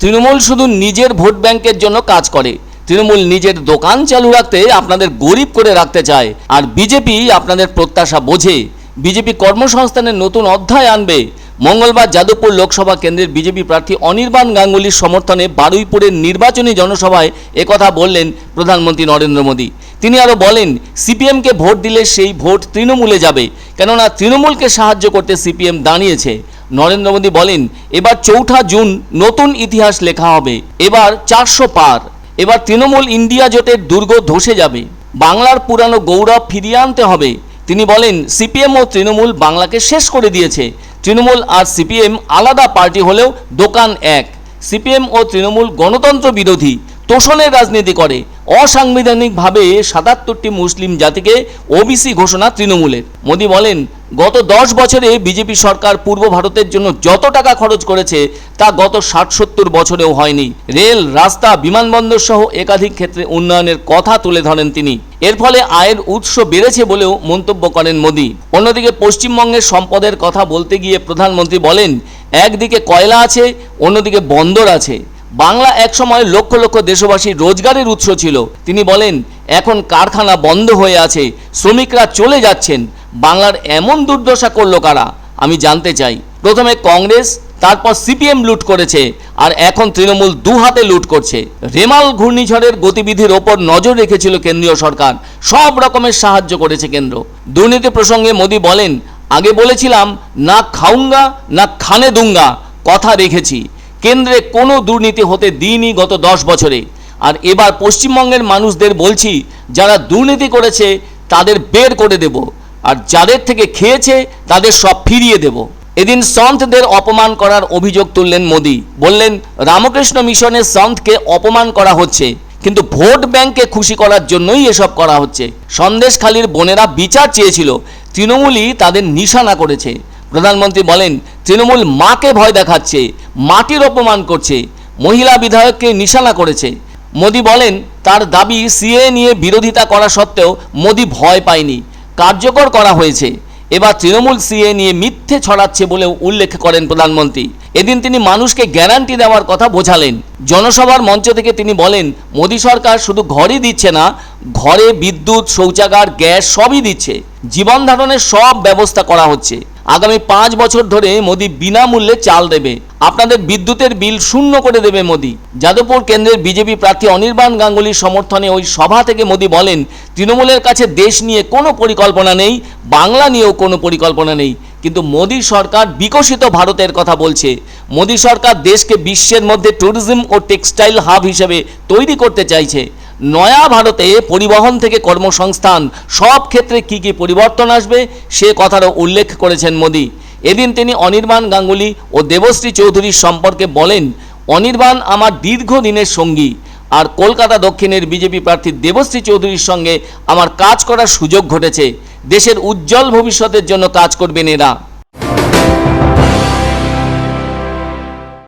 তৃণমূল শুধু নিজের ভোট ব্যাংকের জন্য কাজ করে। তৃণমূল নিজের দোকান চালু রাখতে আপনাদের গরিব করে রাখতে চায়, আর বিজেপি আপনাদের প্রত্যাশা বোঝে। বিজেপি কর্মসংস্থানের নতুন অধ্যায় আনবে। মঙ্গলবার যাদবপুর লোকসভা কেন্দ্রের বিজেপি প্রার্থী অনির্বাণ গাঙ্গুলির সমর্থনে বারুইপুরের নির্বাচনী জনসভায় একথা বললেন প্রধানমন্ত্রী নরেন্দ্র মোদী। তিনি আরও বলেন, সিপিএমকে ভোট দিলে সেই ভোট তৃণমূলে যাবে, কেননা তৃণমূলকে সাহায্য করতে সিপিএম দাঁড়িয়েছে। নরেন্দ্র মোদী বলেন, এবার 4 জুন নতুন ইতিহাস লেখা হবে। এবার 400 পার। এবার তৃণমূল ইন্ডিয়া জোটের দুর্গ ধসে যাবে। বাংলার পুরানো গৌরব ফিরিয়ে আনতে হবে। তিনি বলেন, সিপিএম ও তৃণমূল বাংলাকে শেষ করে দিয়েছে। তৃণমূল আর সিপিএম আলাদা পার্টি হলেও দোকান এক। সিপিএম ও তৃণমূল গণতন্ত্র বিরোধী, তোষণের রাজনীতি করে। অসাংবিধানিকভাবে 77টি মুসলিম জাতিকে ওবিসি ঘোষণা তৃণমূলের। মোদী বলেন, গত 10 বছরে বিজেপি সরকার পূর্ব ভারতের জন্য যত টাকা খরচ করেছে তা গত 60-70 বছরেও হয়নি। রেল, রাস্তা, বিমানবন্দর সহ একাধিক ক্ষেত্রে উন্নয়নের কথা তুলে ধরেন তিনি। এর ফলে আয়ের উৎস বেড়েছে বলেও মন্তব্য করেন মোদী। অন্যদিকে পশ্চিমবঙ্গের সম্পদের কথা বলতে গিয়ে প্রধানমন্ত্রী বলেন, একদিকে কয়লা আছে, অন্যদিকে বন্দর আছে। বাংলা একসময় লক্ষ লক্ষ দেশবাসীর রোজগারের উৎস ছিল। তিনি বলেন, এখন কারখানা বন্ধ হয়ে আছে, শ্রমিকরা চলে যাচ্ছেন। বাংলার এমন দুর্দশা করলো কারা, আমি জানতে চাই। প্রথমে কংগ্রেস, তারপর সিপিএম লুট করেছে, আর এখন তৃণমূল দু হাতে লুট করছে। রেমাল ঘূর্ণিঝড়ের গতিবিধির ওপর নজর রেখেছিল কেন্দ্রীয় সরকার। সব রকমের সাহায্য করেছে কেন্দ্র। দুর্নীতি প্রসঙ্গে মোদী বলেন, আগে বলেছিলাম না খাউঙ্গা না খানে দুঙ্গা, কথা রেখেছি। কেন্দ্রে কোনো দুর্নীতি হতে দিইনি গত 10 বছরে। আর এবার পশ্চিমবঙ্গের মানুষদের বলছি, যারা দুর্নীতি করেছে তাদের বের করে দেব, আর যাদের থেকে খেয়েছে তাদের সব ফিরিয়ে দেব। এদিন সন্তদের অপমান করার অভিযোগ তুললেন মোদী। বললেন, রামকৃষ্ণ মিশনের সন্তকে অপমান করা হচ্ছে, কিন্তু ভোট ব্যাংকে খুশি করার জন্যই এসব করা হচ্ছে। সন্দেশখালীর বোনেরা বিচার চেয়েছিল, তৃণমূলই তাদের নিশানা করেছে। প্রধানমন্ত্রী বলেন, তৃণমূল মাকে ভয় দেখাচ্ছে, মাটির অপমান করছে, মহিলা বিধায়ককে নিশানা করেছে। মোদী বলেন, তার দাবি সিএ নিয়ে বিরোধিতা করা সত্ত্বেও মোদী ভয় পায়নি, কার্যকর করা হয়েছে। এবার তৃণমূল সিএ নিয়ে মিথ্যে ছড়াচ্ছে বলেও উল্লেখ করেন প্রধানমন্ত্রী। এদিন তিনি মানুষকে গ্যারান্টি দেওয়ার কথা বোঝালেন। জনসভার মঞ্চ থেকে তিনি বলেন, মোদী সরকার শুধু ঘরই দিচ্ছে না, ঘরে বিদ্যুৎ, শৌচাগার, গ্যাস সবই দিচ্ছে। জীবন ধারণের সব ব্যবস্থা করা হচ্ছে। আগামী 5 বছর ধরে মোদী বিনামূল্যে চাল দেবে। আপনাদের বিদ্যুতের বিল শূন্য করে দেবে মোদী। যাদবপুর কেন্দ্রের বিজেপি প্রার্থী অনির্বাণ গাঙ্গুলির সমর্থনে ওই সভা থেকে মোদী বলেন, তৃণমূলের কাছে দেশ নিয়ে কোনো পরিকল্পনা নেই, বাংলা নিয়েও কোনো পরিকল্পনা নেই, কিন্তু মোদী সরকার বিকশিত ভারতের কথা বলছে। মোদী সরকার দেশকে বিশ্বের মধ্যে ট্যুরিজম ও টেক্সটাইল হাব হিসেবে তৈরি করতে চাইছে। নয়া ভারতে পরিবহন থেকে কর্মসংস্থান সব ক্ষেত্রে কী কী পরিবর্তন আসবে সে কথারও উল্লেখ করেছেন মোদী। এদিন তিনি অনির্বাণ গাঙ্গুলি ও দেবশ্রী চৌধুরীর সম্পর্কে বলেন, অনির্বাণ আমার দীর্ঘদিনের সঙ্গী, আর কলকাতা দক্ষিণের বিজেপি প্রার্থী দেবশ্রী চৌধুরীর সঙ্গে আমার কাজ করার সুযোগ ঘটেছে। দেশের উজ্জ্বল ভবিষ্যতের জন্য কাজ করবেন এরা।